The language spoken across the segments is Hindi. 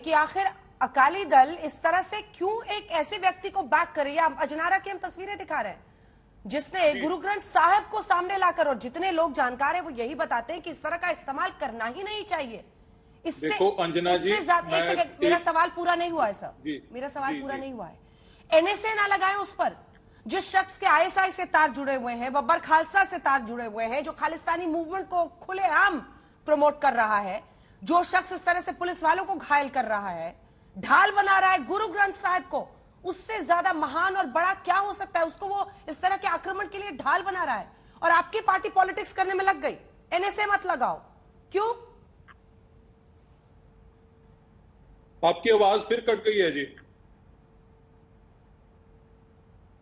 कि आखिर अकाली दल इस तरह से क्यों एक ऐसे व्यक्ति को बैक करे। आप अजनारा की हम तस्वीरें दिखा रहे हैं जिसने गुरु ग्रंथ साहब को सामने लाकर, और जितने लोग जानकार हैं वो यही बताते हैं कि इस तरह का इस्तेमाल करना ही नहीं चाहिए। इससे देखो अंजना जी, एक सेकंड, मेरा सवाल पूरा नहीं हुआ है सर, मेरा सवाल पूरा नहीं हुआ है। एनएसए ना लगाए उस पर। जिस शख्स के आईएसआई से तार जुड़े हुए हैं, बब्बर खालसा से तार जुड़े हुए हैं, जो खालिस्तानी मूवमेंट को खुलेआम प्रमोट कर रहा है, जो शख्स इस तरह से पुलिस वालों को घायल कर रहा है, ढाल बना रहा है गुरु ग्रंथ साहब को, उससे ज्यादा महान और बड़ा क्या हो सकता है? उसको वो इस तरह के आक्रमण के लिए ढाल बना रहा है और आपकी पार्टी पॉलिटिक्स करने में लग गई। एनएसए मत लगाओ। क्यों? आपकी आवाज फिर कट गई है जी।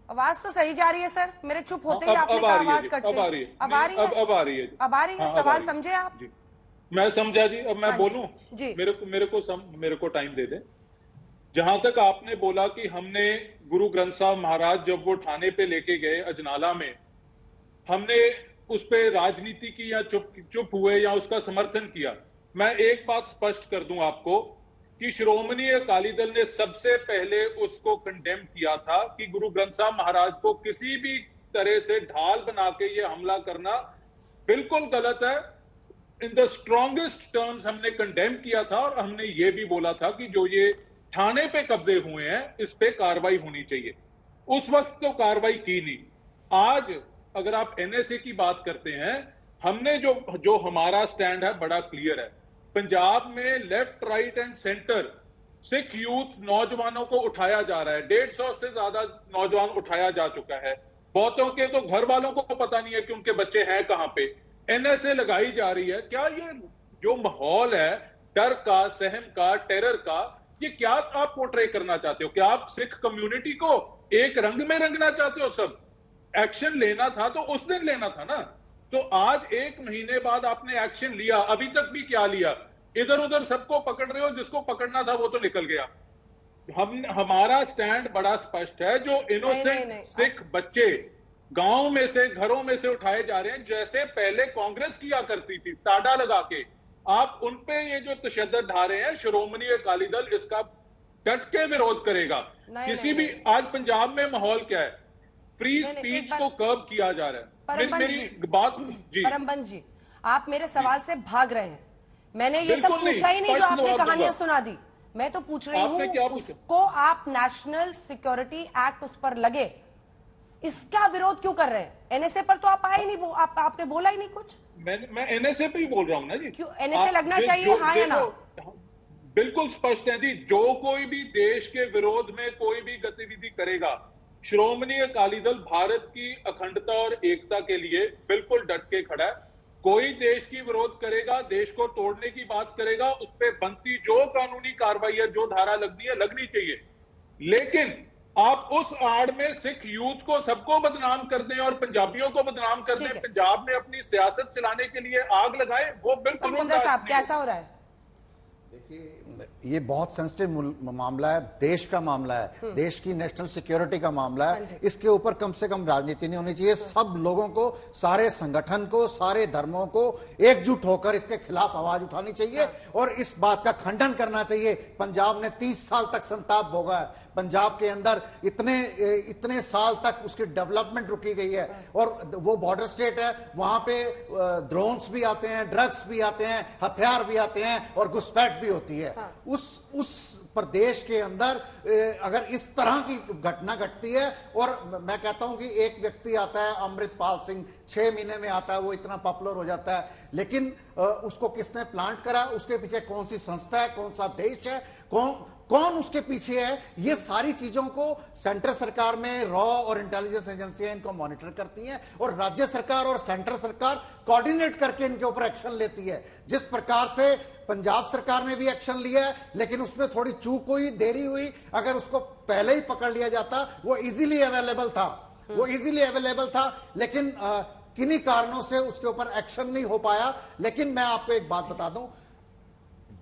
आवाज तो सही जा रही है सर, मेरे चुप होते ही आपने कहा आवाज कट गई। अब आ रही है, अब आ रही है, अब आ रही है, अब आ रही है। सवाल समझे आप? मैं समझा जी। अब मैं बोलूं जी, मेरे को टाइम दे दें। जहां तक आपने बोला कि हमने गुरु ग्रंथ साहब महाराज जब वो थाने पे लेके गए अजनाला में, हमने उस पे राजनीति की या चुप हुए या उसका समर्थन किया। मैं एक बात स्पष्ट कर दूं आपको कि श्रोमणी अकाली दल ने सबसे पहले उसको कंडेम किया था कि गुरु ग्रंथ साहब महाराज को किसी भी तरह से ढाल बना के ये हमला करना बिल्कुल गलत है। इन द स्ट्रॉन्गेस्ट टर्म्स हमने कंडेम किया था और हमने ये भी बोला था कि जो ये थाने पे कब्जे हुए हैं इस पे कार्रवाई होनी चाहिए। उस वक्त तो कार्रवाई की नहीं। आज अगर आप एनएसए की बात करते हैं, हमने जो हमारा स्टैंड है बड़ा क्लियर है। पंजाब में left right and centre Sikh youth नौजवानों को उठाया जा रहा है। 150 से ज्यादा नौजवान उठाया जा चुका है। बहुतों के तो घर वालों को पता नहीं है कि उनके बच्चे हैं कहां पे। एनएसए लगाई जा रही है। क्या ये जो माहौल है डर का, सहम का, टेरर का, ये क्या आप पोर्ट्रे करना चाहते हो? क्या आप सिख कम्युनिटी को एक रंग में रंगना चाहते हो? सब एक्शन लेना था तो उस दिन लेना था ना। तो आज 1 महीने बाद आपने एक्शन लिया, अभी तक भी क्या लिया? इधर उधर सबको पकड़ रहे हो, जिसको पकड़ना था वो तो निकल गया। हमारा स्टैंड बड़ा स्पष्ट है। जो इनोसेंट सिख बच्चे गांव में से, घरों में से उठाए जा रहे हैं, जैसे पहले कांग्रेस किया करती थी टाडा लगा के, आप उन पे ये जो तशद्दुद ढा रहे हैं, श्रोमणी अकाली दल इसका डट के विरोध करेगा। किसी भी आज पंजाब में माहौल क्या है? फ्री स्पीच को कर्ब किया जा रहा है। मेरी बात जी, परमबंस जी, आप मेरे सवाल से भाग रहे हैं। मैंने ये सब पूछा ही नहीं जो आपने कहानियां सुना दी। मैं तो पूछ रही हूँ उसको आप नेशनल सिक्योरिटी एक्ट उस पर लगे, इसका विरोध क्यों कर रहे हैं? एनएसए पर तो आप आए नहीं, आपने बोला ही नहीं कुछ। मैं एनएसए पे ही बोल रहा हूं ना जी। क्यों एनएसए लगना चाहिए, हाँ या ना? बिल्कुल स्पष्ट है जी। जो कोई भी देश के विरोध में कोई भी गतिविधि करेगा, श्रोमणी अकाली दल भारत की अखंडता और एकता के लिए बिल्कुल डट के खड़ा है। कोई देश की विरोध करेगा, देश को तोड़ने की बात करेगा, उस पर बनती जो कानूनी कार्रवाई है, जो धारा लगनी है, लगनी चाहिए। लेकिन आप उस आड़ में सिख यूथ को सबको बदनाम कर दें और पंजाबियों को बदनाम कर दें, पंजाब में अपनी सियासत चलाने के लिए आग लगाए, वो बिल्कुल साहब कैसा हो रहा है? देखिए, ये बहुत सेंसिटिव मामला है, देश का मामला है, देश की नेशनल सिक्योरिटी का मामला है। इसके ऊपर कम से कम राजनीति नहीं होनी चाहिए। सब लोगों को, सारे संगठन को, सारे धर्मों को एकजुट होकर इसके खिलाफ आवाज उठानी चाहिए और इस बात का खंडन करना चाहिए। पंजाब ने 30 साल तक संताप भोगा है। पंजाब के अंदर इतने साल तक उसकी डेवलपमेंट रुकी गई है और वो बॉर्डर स्टेट है, वहां पे ड्रोन्स भी आते हैं, ड्रग्स भी आते हैं, हथियार भी आते हैं और घुसपैठ भी होती है। उस प्रदेश के अंदर अगर इस तरह की घटना घटती है, और मैं कहता हूं कि एक व्यक्ति आता है अमृतपाल सिंह, 6 महीने में आता है, वो इतना पॉपुलर हो जाता है, लेकिन उसको किसने प्लांट करा, उसके पीछे कौन सी संस्था है, कौन सा देश है, कौन उसके पीछे है, ये सारी चीजों को सेंट्रल सरकार में रॉ और इंटेलिजेंस एजेंसियां इनको मॉनिटर करती हैं और राज्य सरकार और सेंट्रल सरकार कोऑर्डिनेट करके इनके ऊपर एक्शन लेती है। जिस प्रकार से पंजाब सरकार ने भी एक्शन लिया है, लेकिन उसमें थोड़ी चूक हुई, देरी हुई। अगर उसको पहले ही पकड़ लिया जाता, वो इजीली अवेलेबल था, लेकिन किन्हीं कारणों से उसके ऊपर एक्शन नहीं हो पाया। लेकिन मैं आपको एक बात बता दूं,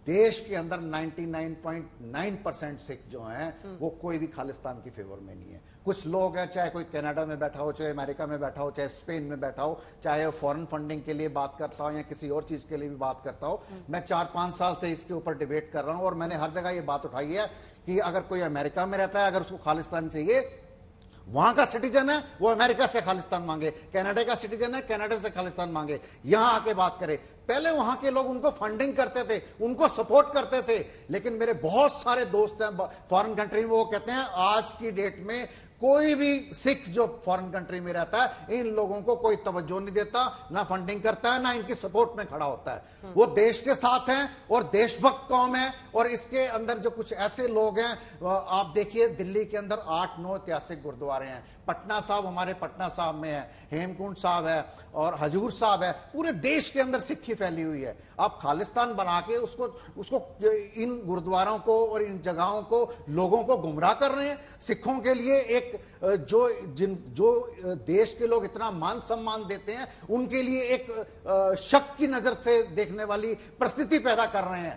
देश के अंदर 99.9% सिख जो हैं वो कोई भी खालिस्तान की फेवर में नहीं है। कुछ लोग हैं, चाहे कोई कनाडा में बैठा हो, चाहे अमेरिका में बैठा हो, चाहे स्पेन में बैठा हो, चाहे फॉरेन फंडिंग के लिए बात करता हो या किसी और चीज के लिए भी बात करता हो। मैं 4-5 साल से इसके ऊपर डिबेट कर रहा हूं और मैंने हर जगह ये बात उठाई है कि अगर कोई अमेरिका में रहता है, अगर उसको खालिस्तान चाहिए, वहां का सिटीजन है वो अमेरिका से खालिस्तान मांगे, कनाडा का सिटीजन है कनाडा से खालिस्तान मांगे, यहां आके बात करे। पहले वहां के लोग उनको फंडिंग करते थे, उनको सपोर्ट करते थे, लेकिन मेरे बहुत सारे दोस्त हैं फॉरेन कंट्री में, वो कहते हैं आज की डेट में कोई भी सिख जो फॉरेन कंट्री में रहता है, इन लोगों को कोई तवज्जो नहीं देता, ना फंडिंग करता है, ना इनकी सपोर्ट में खड़ा होता है। वो देश के साथ हैं और देशभक्त कौम है। और इसके अंदर जो कुछ ऐसे लोग हैं, आप देखिए दिल्ली के अंदर 8-9 ऐतिहासिक गुरुद्वारे हैं, पटना साहब हमारे पटना साहब में है, हेमकुंड साहब है और हजूर साहब है, पूरे देश के अंदर सिक्खी फैली हुई है। आप खालिस्तान बना के उसको इन गुरुद्वारों को और इन जगहों को लोगों को गुमराह कर रहे हैं। सिखों के लिए एक जो देश के लोग इतना मान सम्मान देते हैं, उनके लिए एक शक की नजर से देखने वाली परिस्थिति पैदा कर रहे हैं।